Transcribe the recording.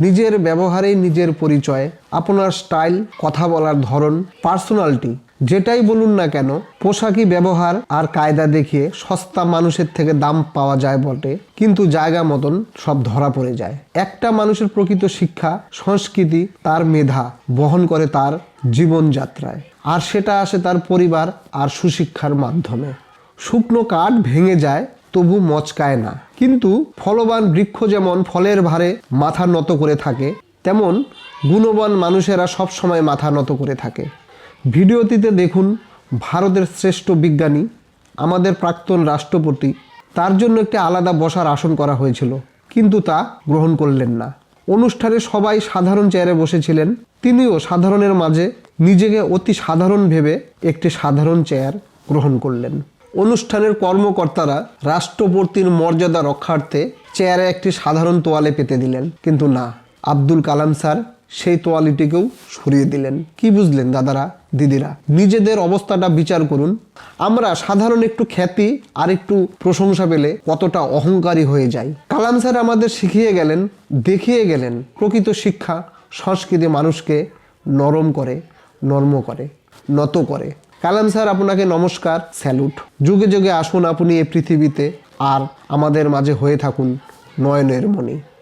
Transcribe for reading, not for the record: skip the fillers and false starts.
নিজের ব্যবহারেই নিজের পরিচয়, আপনার স্টাইল, কথা বলার ধরন, পার্সোনালিটি যেটাই বলুন না কেন, পোশাকি ব্যবহার আর কায়দা দেখিয়ে সস্তা মানুষের থেকে দাম পাওয়া যায় বটে, কিন্তু জায়গা মতন সব ধরা পড়ে যায়। একটা মানুষের প্রকৃত শিক্ষা, সংস্কৃতি তার মেধা বহন করে তার জীবনযাত্রায়, আর সেটা আসে তার পরিবার আর সুশিক্ষার মাধ্যমে। শুকনো কাঠ ভেঙে যায় তবু মচকায় না, কিন্তু ফলবান বৃক্ষ যেমন ফলের ভারে মাথা নত করে থাকে, তেমন গুণবান মানুষেরা সব সময় মাথা নত করে থাকে। ভিডিওটিতে দেখুন ভারতের শ্রেষ্ঠ বিজ্ঞানী, আমাদের প্রাক্তন রাষ্ট্রপতি, তার জন্য একটি আলাদা বসার আসন করা হয়েছিল, কিন্তু তা গ্রহণ করলেন না। অনুষ্ঠানে সবাই সাধারণ চেয়ারে বসেছিলেন, তিনিও সাধারণের মাঝে নিজেকে অতি সাধারণ ভেবে একটি সাধারণ চেয়ার গ্রহণ করলেন। অনুষ্ঠানের কর্মকর্তারা রাষ্ট্রপতির মর্যাদা রক্ষার্থে চেয়ারে একটি সাধারণ তোয়ালে পেতে দিলেন, কিন্তু না, আব্দুল কালাম স্যার সেই তোয়ালিটিকেও সরিয়ে দিলেন। কি বুঝলেন দাদারা, দিদিরা? নিজেদের অবস্থাটা বিচার করুন। আমরা সাধারণ একটু খ্যাতি আর একটু প্রশংসা পেলে কতটা অহংকারী হয়ে যাই। কালাম স্যার আমাদের শিখিয়ে গেলেন, দেখিয়ে গেলেন প্রকৃত শিক্ষা, সংস্কৃতি মানুষকে নরম করে, নর্ম করে, নত করে। কালাম স্যার আপনাকে নমস্কার, স্যালুট। যুগে যুগে আসুন আপনি এই পৃথিবীতে, আর আমাদের মাঝে হয়ে থাকুন নয়নের মণি।